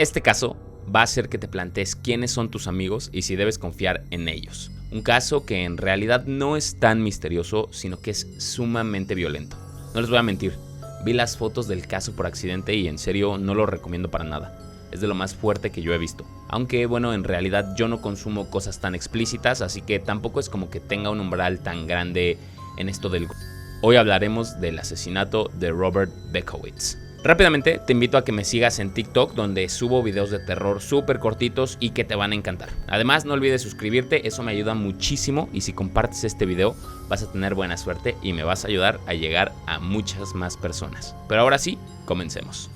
Este caso va a hacer que te plantees quiénes son tus amigos y si debes confiar en ellos. Un caso que en realidad no es tan misterioso, sino que es sumamente violento. No les voy a mentir, vi las fotos del caso por accidente y en serio no lo recomiendo para nada. Es de lo más fuerte que yo he visto. Aunque bueno, en realidad yo no consumo cosas tan explícitas, así que tampoco es como que tenga un umbral tan grande en esto del... Hoy hablaremos del asesinato de Robert Bekowitz. Rápidamente te invito a que me sigas en TikTok, donde subo videos de terror súper cortitos y que te van a encantar. Además, no olvides suscribirte, eso me ayuda muchísimo, y si compartes este video vas a tener buena suerte y me vas a ayudar a llegar a muchas más personas. Pero ahora sí, comencemos.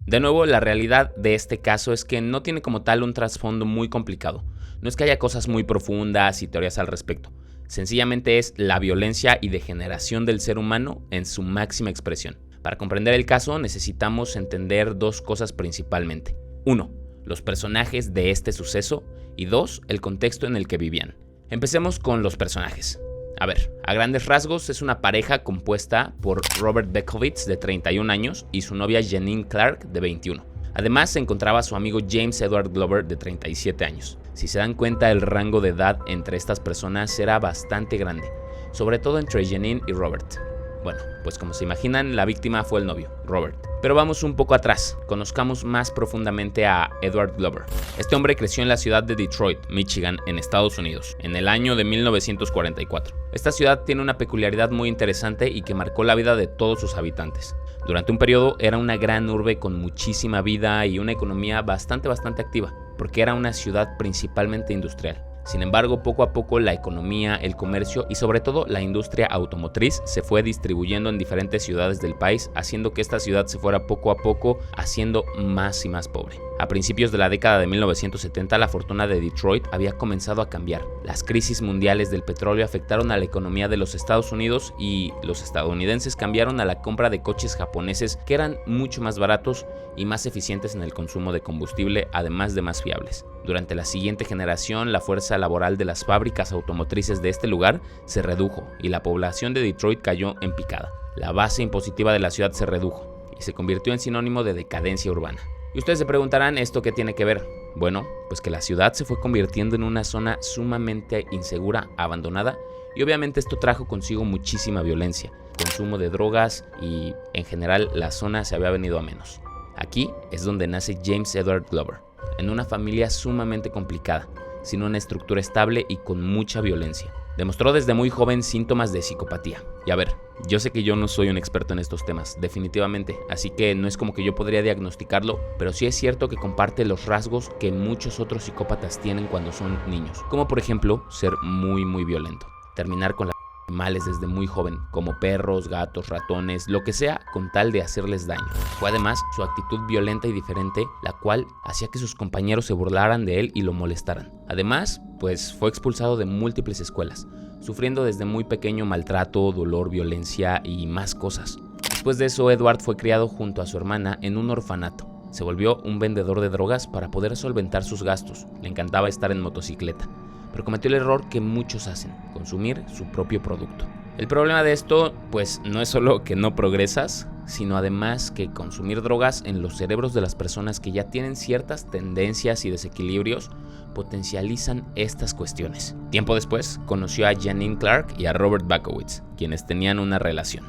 De nuevo, la realidad de este caso es que no tiene como tal un trasfondo muy complicado. No es que haya cosas muy profundas y teorías al respecto. Sencillamente es la violencia y degeneración del ser humano en su máxima expresión. Para comprender el caso necesitamos entender dos cosas principalmente. 1. Los personajes de este suceso y 2. El contexto en el que vivían. Empecemos con los personajes. A ver, a grandes rasgos es una pareja compuesta por Robert Bekowitz, de 31 años, y su novia Janine Clark, de 21. Además se encontraba su amigo James Edward Glover, de 37 años. Si se dan cuenta, el rango de edad entre estas personas era bastante grande, sobre todo entre Janine y Robert. Bueno, pues como se imaginan, la víctima fue el novio, Robert. Pero vamos un poco atrás, conozcamos más profundamente a Edward Glover. Este hombre creció en la ciudad de Detroit, Michigan, en Estados Unidos, en el año de 1944. Esta ciudad tiene una peculiaridad muy interesante y que marcó la vida de todos sus habitantes. Durante un periodo era una gran urbe con muchísima vida y una economía bastante activa, porque era una ciudad principalmente industrial. Sin embargo, poco a poco la economía, el comercio y sobre todo la industria automotriz se fue distribuyendo en diferentes ciudades del país, haciendo que esta ciudad se fuera poco a poco haciendo más y más pobre. A principios de la década de 1970, la fortuna de Detroit había comenzado a cambiar. Las crisis mundiales del petróleo afectaron a la economía de los Estados Unidos y los estadounidenses cambiaron a la compra de coches japoneses que eran mucho más baratos y más eficientes en el consumo de combustible, además de más fiables. Durante la siguiente generación, la fuerza laboral de las fábricas automotrices de este lugar se redujo y la población de Detroit cayó en picada. La base impositiva de la ciudad se redujo y se convirtió en sinónimo de decadencia urbana. Y ustedes se preguntarán, ¿esto qué tiene que ver? Bueno, pues que la ciudad se fue convirtiendo en una zona sumamente insegura, abandonada, y obviamente esto trajo consigo muchísima violencia, consumo de drogas y en general la zona se había venido a menos. Aquí es donde nace James Edward Glover, en una familia sumamente complicada, sin una estructura estable y con mucha violencia. Demostró desde muy joven síntomas de psicopatía. Y a ver, yo sé que yo no soy un experto en estos temas, definitivamente, así que no es como que yo podría diagnosticarlo, pero sí es cierto que comparte los rasgos que muchos otros psicópatas tienen cuando son niños, como por ejemplo ser muy violento, terminar con animales desde muy joven, como perros, gatos, ratones, lo que sea, con tal de hacerles daño. Fue además su actitud violenta y diferente, la cual hacía que sus compañeros se burlaran de él y lo molestaran. Además, pues fue expulsado de múltiples escuelas, sufriendo desde muy pequeño maltrato, dolor, violencia y más cosas. Después de eso, Edward fue criado junto a su hermana en un orfanato. Se volvió un vendedor de drogas para poder solventar sus gastos. Le encantaba estar en motocicleta, pero cometió el error que muchos hacen: consumir su propio producto. El problema de esto, pues, no es solo que no progresas, sino además que consumir drogas en los cerebros de las personas que ya tienen ciertas tendencias y desequilibrios potencializan estas cuestiones. Tiempo después, conoció a Janine Clark y a Robert Bekowitz, quienes tenían una relación.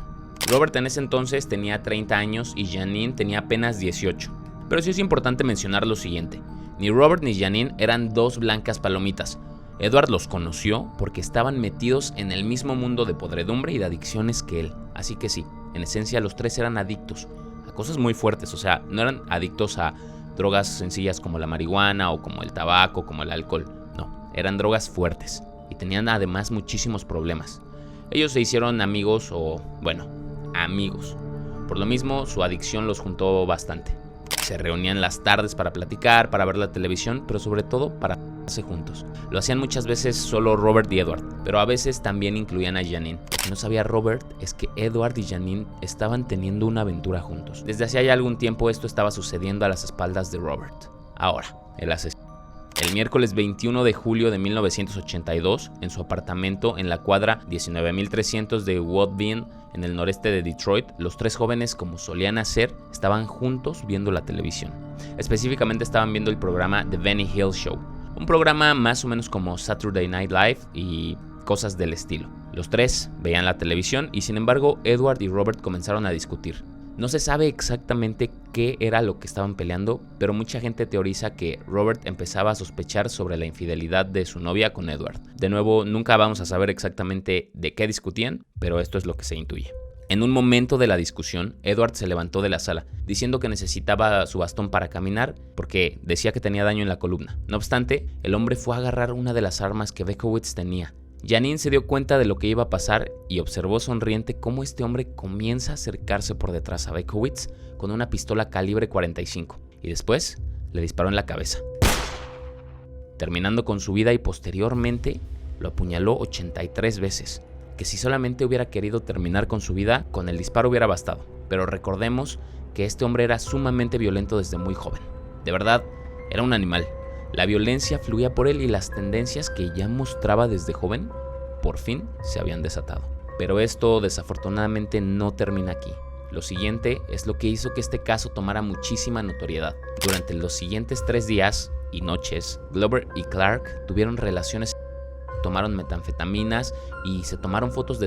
Robert en ese entonces tenía 30 años y Janine tenía apenas 18. Pero sí es importante mencionar lo siguiente: ni Robert ni Janine eran dos blancas palomitas. Edward los conoció porque estaban metidos en el mismo mundo de podredumbre y de adicciones que él. Así que sí, en esencia los tres eran adictos a cosas muy fuertes. O sea, no eran adictos a drogas sencillas como la marihuana o como el tabaco, como el alcohol. No, eran drogas fuertes y tenían además muchísimos problemas. Ellos se hicieron amigos. Por lo mismo, su adicción los juntó bastante. Se reunían las tardes para platicar, para ver la televisión, pero sobre todo para pasarse juntos. Lo hacían muchas veces solo Robert y Edward, pero a veces también incluían a Janine. Lo que no sabía Robert es que Edward y Janine estaban teniendo una aventura juntos. Desde hacía ya algún tiempo esto estaba sucediendo a las espaldas de Robert. Ahora, el asesino. El miércoles 21 de julio de 1982, en su apartamento en la cuadra 19300 de Woodbine, en el noreste de Detroit, los tres jóvenes, como solían hacer, estaban juntos viendo la televisión. Específicamente estaban viendo el programa The Benny Hill Show, un programa más o menos como Saturday Night Live y cosas del estilo. Los tres veían la televisión y sin embargo Edward y Robert comenzaron a discutir. No se sabe exactamente qué era lo que estaban peleando, pero mucha gente teoriza que Robert empezaba a sospechar sobre la infidelidad de su novia con Edward. De nuevo, nunca vamos a saber exactamente de qué discutían, pero esto es lo que se intuye. En un momento de la discusión, Edward se levantó de la sala, diciendo que necesitaba su bastón para caminar porque decía que tenía daño en la columna. No obstante, el hombre fue a agarrar una de las armas que Bekowitz tenía. Janine se dio cuenta de lo que iba a pasar y observó sonriente cómo este hombre comienza a acercarse por detrás a Bekowitz con una pistola calibre 45 y después le disparó en la cabeza, terminando con su vida, y posteriormente lo apuñaló 83 veces, que si solamente hubiera querido terminar con su vida, con el disparo hubiera bastado. Pero recordemos que este hombre era sumamente violento desde muy joven. De verdad, era un animal. La violencia fluía por él y las tendencias que ya mostraba desde joven, por fin se habían desatado. Pero esto desafortunadamente no termina aquí. Lo siguiente es lo que hizo que este caso tomara muchísima notoriedad. Durante los siguientes 3 días y noches, Glover y Clark tuvieron relaciones, tomaron metanfetaminas y se tomaron fotos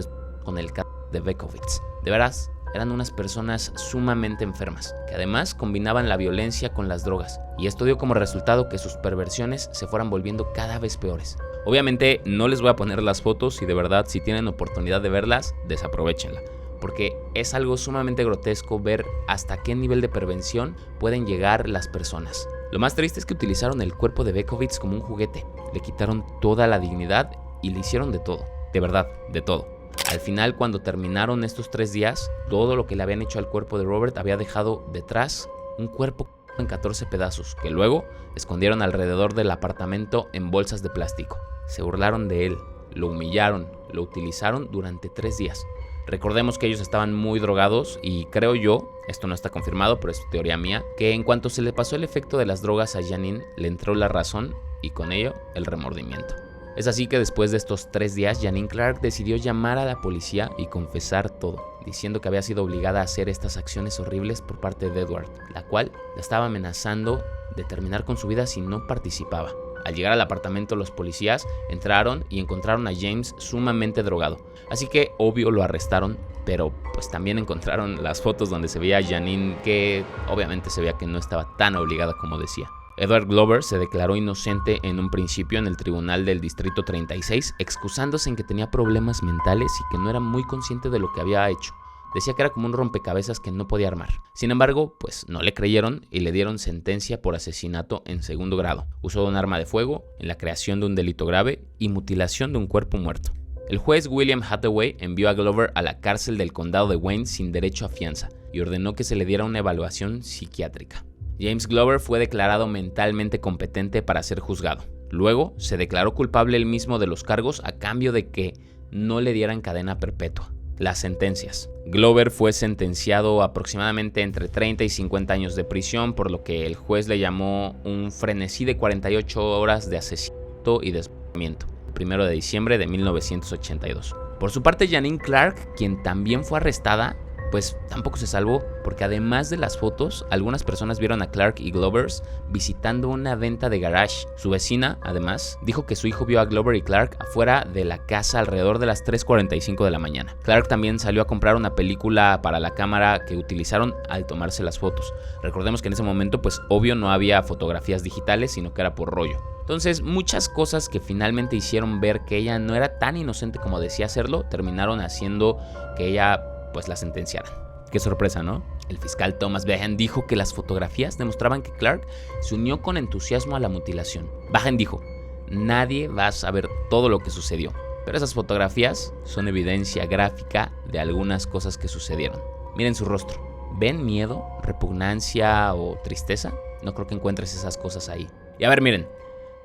con el cadáver de Bekowitz. De veras, eran unas personas sumamente enfermas, que además combinaban la violencia con las drogas, y esto dio como resultado que sus perversiones se fueran volviendo cada vez peores. Obviamente no les voy a poner las fotos y de verdad si tienen oportunidad de verlas, desaprovéchenla, porque es algo sumamente grotesco ver hasta qué nivel de perversión pueden llegar las personas. Lo más triste es que utilizaron el cuerpo de Bekowitz como un juguete, le quitaron toda la dignidad y le hicieron de todo, de verdad, de todo. Al final, cuando terminaron estos 3 días, todo lo que le habían hecho al cuerpo de Robert había dejado detrás un cuerpo en 14 pedazos, que luego escondieron alrededor del apartamento en bolsas de plástico. Se burlaron de él, lo humillaron, lo utilizaron durante 3 días. Recordemos que ellos estaban muy drogados y creo yo, esto no está confirmado, pero es teoría mía, que en cuanto se le pasó el efecto de las drogas a Janine, le entró la razón y con ello el remordimiento. Es así que después de estos 3 días, Janine Clark decidió llamar a la policía y confesar todo, diciendo que había sido obligada a hacer estas acciones horribles por parte de Edward, la cual la estaba amenazando de terminar con su vida si no participaba. Al llegar al apartamento, los policías entraron y encontraron a James sumamente drogado, así que obvio lo arrestaron, pero pues también encontraron las fotos donde se veía a Janine, que obviamente se veía que no estaba tan obligada como decía. Edward Glover se declaró inocente en un principio en el tribunal del Distrito 36, excusándose en que tenía problemas mentales y que no era muy consciente de lo que había hecho. Decía que era como un rompecabezas que no podía armar. Sin embargo, pues no le creyeron y le dieron sentencia por asesinato en 2º grado, uso de un arma de fuego, en la creación de un delito grave y mutilación de un cuerpo muerto. El juez William Hathaway envió a Glover a la cárcel del condado de Wayne sin derecho a fianza y ordenó que se le diera una evaluación psiquiátrica. James Glover fue declarado mentalmente competente para ser juzgado. Luego, se declaró culpable él mismo de los cargos a cambio de que no le dieran cadena perpetua. Las sentencias. Glover fue sentenciado a aproximadamente entre 30 y 50 años de prisión, por lo que el juez le llamó un frenesí de 48 horas de asesinato y desmembramiento, el 1 de diciembre de 1982. Por su parte, Janine Clark, quien también fue arrestada, pues tampoco se salvó, porque además de las fotos, algunas personas vieron a Clark y Glovers visitando una venta de garage. Su vecina, además, dijo que su hijo vio a Glover y Clark afuera de la casa alrededor de las 3:45 de la mañana. Clark también salió a comprar una película para la cámara que utilizaron al tomarse las fotos. Recordemos que en ese momento, pues obvio no había fotografías digitales, sino que era por rollo. Entonces, muchas cosas que finalmente hicieron ver que ella no era tan inocente como decía serlo, terminaron haciendo que ella pues la sentenciaran. Qué sorpresa, ¿no? El fiscal Thomas Behan dijo que las fotografías demostraban que Clark se unió con entusiasmo a la mutilación. Behan dijo: nadie va a saber todo lo que sucedió, pero esas fotografías son evidencia gráfica de algunas cosas que sucedieron. Miren su rostro, ¿Ven miedo, repugnancia o tristeza? No creo que encuentres esas cosas ahí. Y a ver, miren.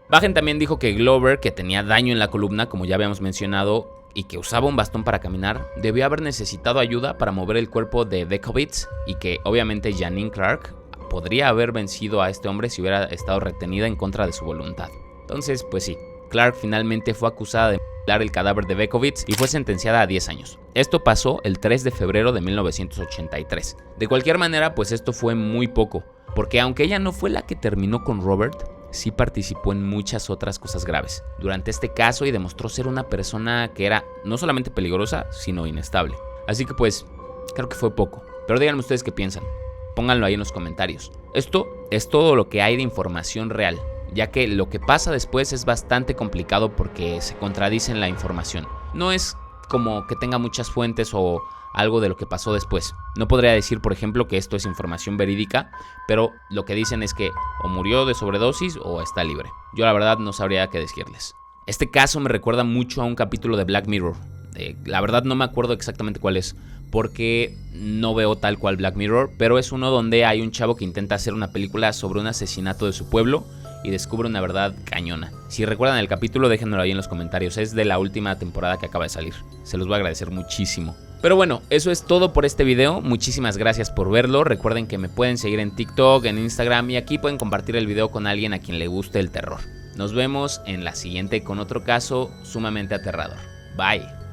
Bajen también dijo que Glover, que tenía daño en la columna, como ya habíamos mencionado, y que usaba un bastón para caminar, debió haber necesitado ayuda para mover el cuerpo de Beckovitz, y que obviamente Janine Clark podría haber vencido a este hombre si hubiera estado retenida en contra de su voluntad. Entonces, pues sí, Clark finalmente fue acusada de mutilar el cadáver de Beckovitz y fue sentenciada a 10 años. Esto pasó el 3 de febrero de 1983. De cualquier manera, pues esto fue muy poco, porque aunque ella no fue la que terminó con Robert, sí participó en muchas otras cosas graves durante este caso y demostró ser una persona que era no solamente peligrosa, sino inestable. Así que pues, creo que fue poco. Pero díganme ustedes qué piensan. Pónganlo ahí en los comentarios. Esto es todo lo que hay de información real, ya que lo que pasa después es bastante complicado porque se contradice en la información. No es como que tenga muchas fuentes o algo de lo que pasó después. No podría decir, por ejemplo, que esto es información verídica, pero lo que dicen es que o murió de sobredosis o está libre. Yo la verdad no sabría qué decirles. Este caso me recuerda mucho a un capítulo de Black Mirror. La verdad no me acuerdo exactamente cuál es, porque no veo tal cual Black Mirror, pero es uno donde hay un chavo que intenta hacer una película sobre un asesinato de su pueblo y descubre una verdad cañona. Si recuerdan el capítulo, déjenmelo ahí en los comentarios. Es de la última temporada que acaba de salir. Se los voy a agradecer muchísimo. Pero bueno, eso es todo por este video. Muchísimas gracias por verlo. Recuerden que me pueden seguir en TikTok, en Instagram y aquí pueden compartir el video con alguien a quien le guste el terror. Nos vemos en la siguiente con otro caso sumamente aterrador. Bye.